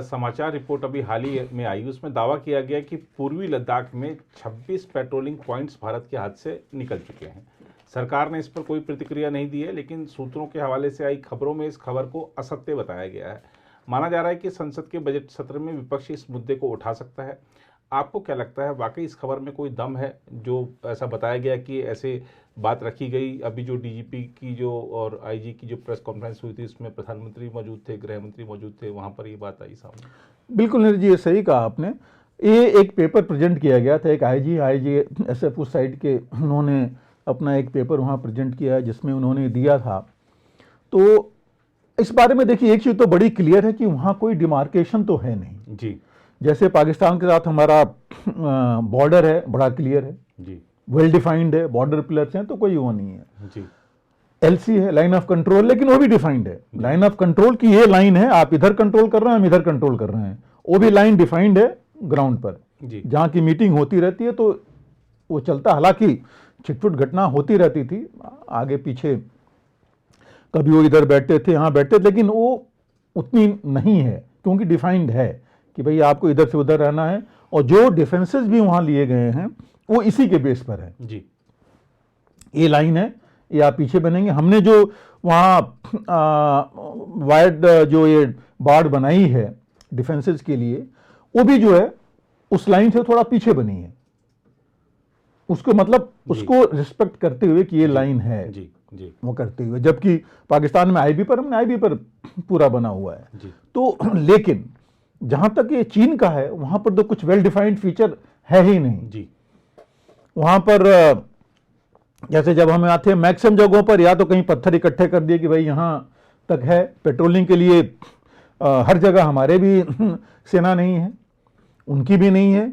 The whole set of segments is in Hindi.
समाचार रिपोर्ट अभी हाल ही में आई, उसमें दावा किया गया कि पूर्वी लद्दाख में 26 पेट्रोलिंग पॉइंट्स भारत के हाथ से निकल चुके हैं। सरकार ने इस पर कोई प्रतिक्रिया नहीं दी है, लेकिन सूत्रों के हवाले से आई खबरों में इस खबर को असत्य बताया गया है। माना जा रहा है कि संसद के बजट सत्र में विपक्ष इस मुद्दे को उठा सकता है। आपको क्या लगता है, वाकई इस खबर में कोई दम है जो ऐसा बताया गया कि ऐसे बात रखी गई? अभी जो डीजीपी की जो और आईजी की जो प्रेस कॉन्फ्रेंस हुई थी, उसमें प्रधानमंत्री मौजूद थे, गृह मंत्री मौजूद थे, वहां पर ये बात आई सामने। बिल्कुल नीरज जी, ये सही कहा आपने। ये एक पेपर प्रेजेंट किया गया था, एक आईजी SF उस साइड के, उन्होंने अपना एक पेपर वहाँ प्रेजेंट किया जिसमें उन्होंने दिया था। तो इस बारे में देखिए, एक चीज़ तो बड़ी क्लियर है कि वहाँ कोई डिमार्केशन तो है नहीं जी। जैसे पाकिस्तान के साथ हमारा बॉर्डर है, बड़ा क्लियर है जी, वेल डिफाइंड है, बॉर्डर पिलर्स हैं, तो कोई वो नहीं है। जी। LC है, लाइन ऑफ कंट्रोल, लेकिन वो भी डिफाइंड है। लाइन ऑफ कंट्रोल की ये लाइन है, आप इधर कंट्रोल कर रहे हैं, हम इधर कंट्रोल कर रहे हैं, वो भी लाइन डिफाइंड है ग्राउंड पर। जहाँ की मीटिंग होती रहती है तो वो चलता, हालांकि छिटपुट घटना होती रहती थी आगे पीछे, कभी वो इधर बैठते थे, यहाँ बैठते थे, लेकिन वो उतनी नहीं है क्योंकि डिफाइंड है कि भाई आपको इधर से उधर रहना है। और जो डिफेंसेस भी वहाँ लिए गए हैं वो इसी के बेस पर है जी। ये लाइन है, ये आप पीछे बनेंगे। हमने जो वहाँ वायर्ड जो ये बाड़ बनाई है डिफेंसेस के लिए, वो भी जो है उस लाइन से थोड़ा पीछे बनी है, उसको मतलब उसको रिस्पेक्ट करते हुए कि ये लाइन है जी, जी। वो करते हुए, जबकि पाकिस्तान में आईबी पर, हमने आईबी पर पूरा बना हुआ है जी। तो लेकिन जहां तक ये चीन का है, वहां पर तो कुछ वेल डिफाइंड फीचर है ही नहीं जी। वहां पर जैसे जब हम आते हैं मैक्सिमम जगहों पर या तो कहीं पत्थर इकट्ठे कर दिए कि भाई यहां तक है पेट्रोलिंग के लिए। हर जगह हमारे भी सेना नहीं है, उनकी भी नहीं है,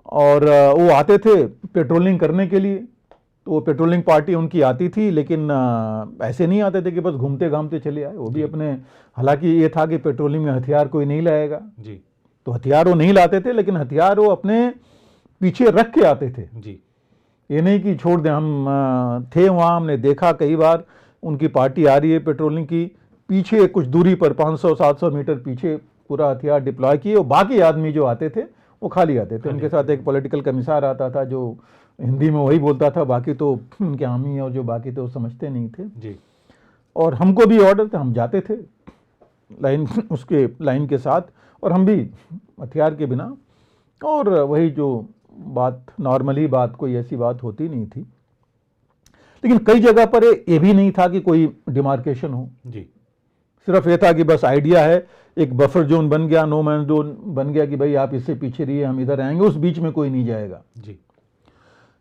और वो आते थे पेट्रोलिंग करने के लिए, तो वो पेट्रोलिंग पार्टी उनकी आती थी, लेकिन ऐसे नहीं आते थे कि बस घूमते घामते चले आए, वो भी अपने, हालांकि ये था कि पेट्रोलिंग में हथियार कोई नहीं लाएगा जी। तो हथियार वो नहीं लाते थे, लेकिन हथियार वो अपने पीछे रख के आते थे जी। ये नहीं कि छोड़ दें। हम थे वहाँ, हमने देखा कई बार उनकी पार्टी आ रही है पेट्रोलिंग की, पीछे कुछ दूरी पर 500-700 मीटर पीछे पूरा हथियार डिप्लॉय किए, और बाकी आदमी जो आते थे वो खाली आते थे। उनके साथ एक पॉलिटिकल कमिश्नर आता था जो हिंदी में वही बोलता था, बाकी तो उनके हामी और जो बाकी थे वो समझते नहीं थे जी। और हमको भी ऑर्डर था, हम जाते थे लाइन, उसके लाइन के साथ, और हम भी हथियार के बिना, और वही जो बात नॉर्मली बात, कोई ऐसी बात होती नहीं थी। लेकिन कई जगह पर ये भी नहीं था कि कोई डिमार्केशन हो जी। सिर्फ ये था कि बस आइडिया है, एक बफर जोन बन गया, नो मैन जोन बन गया कि भाई आप इससे पीछे रहिए, हम इधर आएंगे, उस बीच में कोई नहीं जाएगा जी।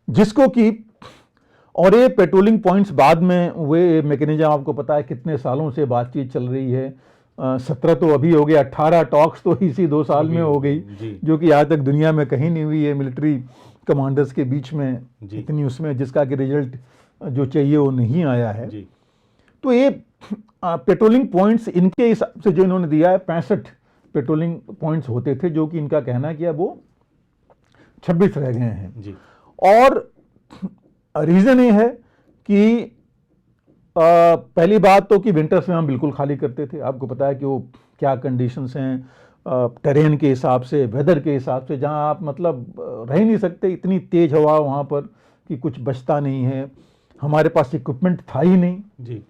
जिसको कि, और ये पेट्रोलिंग पॉइंट्स बाद में हुए मैकेनिज्म, आपको पता है कितने सालों से बातचीत चल रही है। 17 तो अभी हो गए, 18 टॉक्स तो इसी 2 साल में हो गई, जो कि आज तक दुनिया में कहीं नहीं हुई है मिलिट्री कमांडर्स के बीच में इतनी, उसमें जिसका कि रिजल्ट जो चाहिए वो नहीं आया है। तो ये पेट्रोलिंग पॉइंट्स इनके हिसाब से जो इन्होंने दिया है, 65 पेट्रोलिंग पॉइंट्स होते थे, जो कि इनका कहना है कि अब वो 26 रह गए हैं जी। और रीजन ये है कि पहली बात तो कि विंटर्स में हम बिल्कुल खाली करते थे, आपको पता है कि वो क्या कंडीशंस हैं टेरेन के हिसाब से, वेदर के हिसाब से, जहां आप मतलब रह ही नहीं सकते, इतनी तेज हवा वहां पर कि कुछ बचता नहीं है। हमारे पास इक्विपमेंट था ही नहीं जी।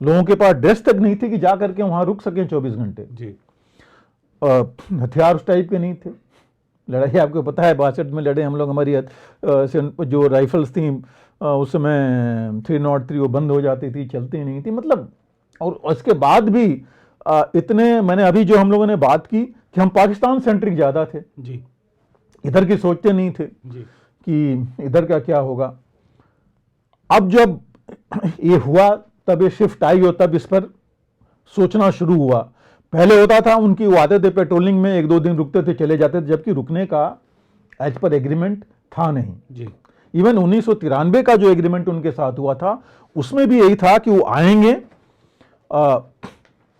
लोगों के पास ड्रेस तक नहीं थी कि जा करके वहां रुक सकें 24 घंटे जी। हथियार उस टाइप के नहीं थे। लड़ाई आपको पता है 62 में लड़े हम लोग, हमारी जो राइफल्स थी उस समय 303 वो बंद हो जाती थी, चलती नहीं थी, मतलब। और उसके बाद भी इतने, मैंने अभी जो हम लोगों ने बात की कि हम पाकिस्तान सेंट्रिक ज़्यादा थे जी। इधर की सोचते नहीं थे जी। कि इधर का क्या होगा। अब जब ये हुआ तब ये शिफ्ट आई और तब इस पर सोचना शुरू हुआ। पहले होता था उनकी, वो आते थे पेट्रोलिंग में 1-2 दिन रुकते थे, चले जाते थे, जबकि रुकने का एज पर एग्रीमेंट था नहीं जी। इवन 1993 का जो एग्रीमेंट उनके साथ हुआ था उसमें भी यही था कि वो आएंगे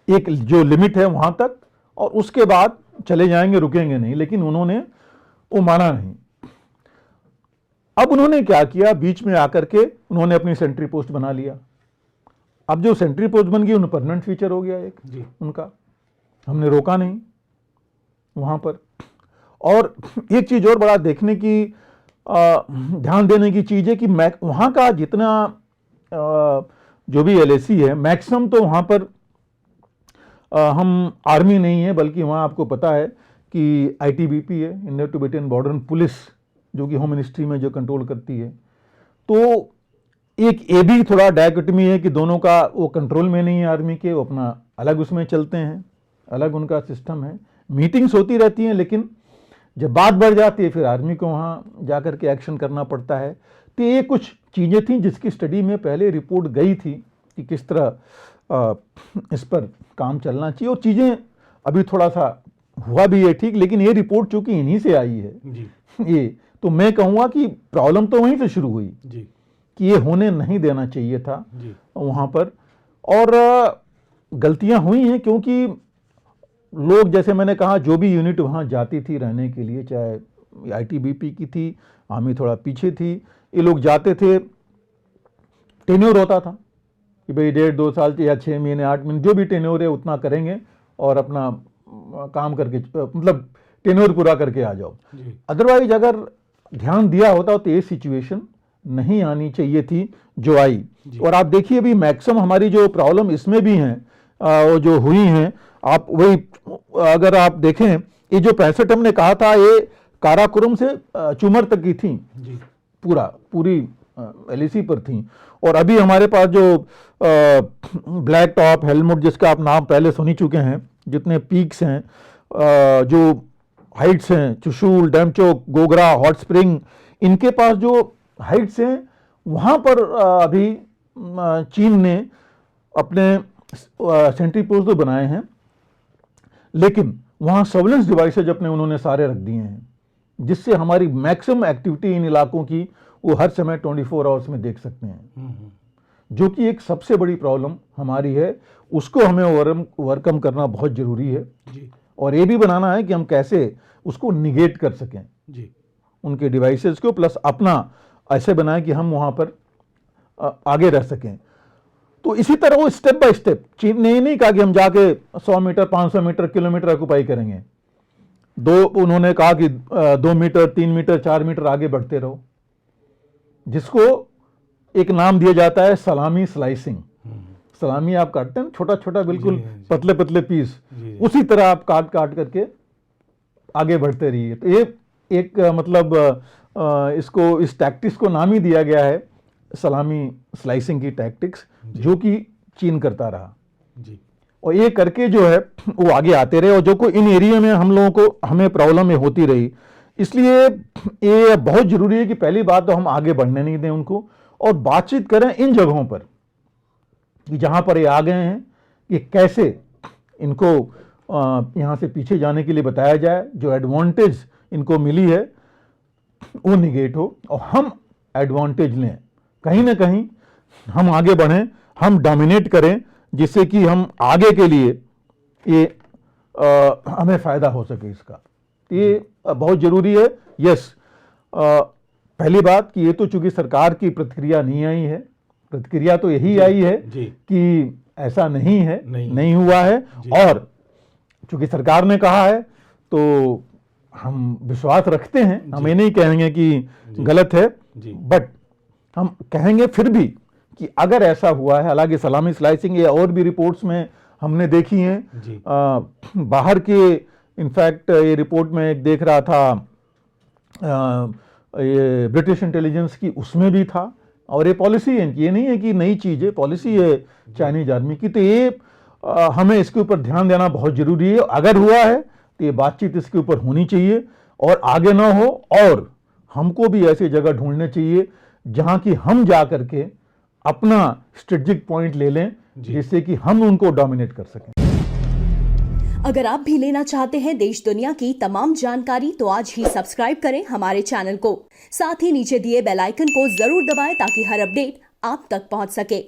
एक जो लिमिट है वहां तक, और उसके बाद चले जाएंगे, रुकेंगे नहीं, लेकिन उन्होंने वो माना नहीं। अब उन्होंने क्या किया, बीच में आकर के उन्होंने अपनी सेंट्री पोस्ट बना लिया। अब जो सेंट्री पोस्ट बन गई उन्हें परमानेंट फीचर हो गया एक जी। उनका, हमने रोका नहीं, वहाँ पर। और एक चीज़ और बड़ा देखने की ध्यान देने की चीज़ है कि वहाँ का जितना जो भी LAC है, मैक्सिमम तो वहाँ पर हम आर्मी नहीं है, बल्कि वहाँ आपको पता है कि ITBP है, इंडो तिब्बतन बॉर्डर पुलिस, जो कि होम मिनिस्ट्री में जो कंट्रोल करती है। तो एक ये भी थोड़ा डायकोटमी है कि दोनों का वो कंट्रोल में नहीं है आर्मी के, वो अपना अलग उसमें चलते हैं, अलग उनका सिस्टम है। मीटिंग्स होती रहती हैं, लेकिन जब बात बढ़ जाती है फिर आर्मी को वहाँ जाकर के एक्शन करना पड़ता है। तो ये कुछ चीज़ें थी जिसकी स्टडी में पहले रिपोर्ट गई थी कि किस तरह इस पर काम चलना चाहिए, और चीज़ें अभी थोड़ा सा हुआ भी है ठीक, लेकिन ये रिपोर्ट चूंकि इन्हीं से आई है जी। ये तो मैं कहूँगा कि प्रॉब्लम तो वहीं से शुरू हुई जी। कि ये होने नहीं देना चाहिए था जी। वहाँ पर, और गलतियाँ हुई हैं क्योंकि लोग, जैसे मैंने कहा, जो भी यूनिट वहाँ जाती थी रहने के लिए, चाहे ITBP की थी, आर्मी थोड़ा पीछे थी, ये लोग जाते थे, टेन्योर होता था कि भाई 1.5-2 साल या 6 महीने 8 महीने जो भी टेन्योर है उतना करेंगे और अपना काम करके, मतलब टेन्योर पूरा करके आ जाओ। अदरवाइज अगर ध्यान दिया होता तो ये सिचुएशन नहीं आनी चाहिए थी जो आई। और आप देखिए भी मैक्सिमम हमारी जो प्रॉब्लम इसमें भी हैं, वो जो हुई हैं, आप वही अगर आप देखें, ये जो 65 हमने कहा था, ये काराकोरम से चुमर तक की थी, पूरी LAC पर थी। और अभी हमारे पास जो ब्लैक टॉप, हेलमुट, जिसका आप नाम पहले सुन ही चुके हैं, जितने पीक्स हैं, जो हाइट्स हैं, चुशूल, डैमचोक, गोगरा, हॉट स्प्रिंग, इनके पास जो हाइट्स हैं, वहाँ पर अभी चीन ने अपने सेंट्री पोस्ट तो बनाए हैं, लेकिन वहाँ सर्वेलेंस डिवाइसेज अपने उन्होंने सारे रख दिए हैं, जिससे हमारी मैक्सिमम एक्टिविटी इन इलाकों की वो हर समय 24 आवर्स में देख सकते हैं, जो कि एक सबसे बड़ी प्रॉब्लम हमारी है। उसको हमें ओवरकम करना बहुत ज़रूरी है जी। और ये भी बनाना है कि हम कैसे उसको निगेट कर सकें जी, उनके डिवाइसेस को, प्लस अपना ऐसे बनाएं कि हम वहाँ पर आगे रह सकें। तो इसी तरह वो स्टेप बाय स्टेप, चीन ने नहीं कहा कि हम जाके 100 मीटर, 500 मीटर, किलोमीटर ऑक्युपाई करेंगे। उन्होंने कहा कि 2 मीटर, 3 मीटर, 4 मीटर आगे बढ़ते रहो, जिसको एक नाम दिया जाता है सलामी स्लाइसिंग। सलामी आप काटते हैं छोटा छोटा, बिल्कुल पतले पतले पीस, उसी तरह आप काट काट करके आगे बढ़ते रहिए। तो ये एक मतलब इसको, इस टैक्टिक्स को नाम ही दिया गया है सलामी स्लाइसिंग की टैक्टिक्स, जो कि चीन करता रहा जी। और ये करके जो है वो आगे आते रहे, और जो को इन एरिया में हम लोगों को, हमें प्रॉब्लम में होती रही। इसलिए ये बहुत जरूरी है कि पहली बात तो हम आगे बढ़ने नहीं दें उनको, और बातचीत करें इन जगहों पर कि जहां पर ये आ गए हैं, कि कैसे इनको यहां से पीछे जाने के लिए बताया जाए, जो एडवांटेज इनको मिली है वो निगेट हो, और हम एडवांटेज लें, कहीं ना कहीं हम आगे बढ़ें, हम डोमिनेट करें, जिससे कि हम आगे के लिए ये हमें फायदा हो सके इसका। ये बहुत जरूरी है। यस, पहली बात कि ये तो चूंकि सरकार की प्रतिक्रिया नहीं आई है, प्रतिक्रिया तो यही आई है कि ऐसा नहीं है, नहीं हुआ है, और चूंकि सरकार ने कहा है तो हम विश्वास रखते हैं, हम ये नहीं कहेंगे कि गलत है, बट हम कहेंगे फिर भी कि अगर ऐसा हुआ है, हालांकि सलामी स्लाइसिंग या और भी रिपोर्ट्स में हमने देखी हैं, बाहर के, इनफैक्ट ये रिपोर्ट में एक देख रहा था, ये ब्रिटिश इंटेलिजेंस की, उसमें भी था, और ये पॉलिसी है, ये नहीं है कि नई चीज़ है, पॉलिसी है चाइनीज आर्मी की। तो ये हमें इसके ऊपर ध्यान देना बहुत जरूरी है। अगर हुआ है तो ये बातचीत इसके ऊपर होनी चाहिए, और आगे ना हो, और हमको भी ऐसी जगह ढूंढनी चाहिए जहां कि हम जा करके अपना स्ट्रेटेजिक पॉइंट ले लें, जिससे कि हम उनको डोमिनेट कर सकें। अगर आप भी लेना चाहते हैं देश दुनिया की तमाम जानकारी, तो आज ही सब्सक्राइब करें हमारे चैनल को, साथ ही नीचे दिए बेल आइकन को जरूर दबाएं ताकि हर अपडेट आप तक पहुंच सके।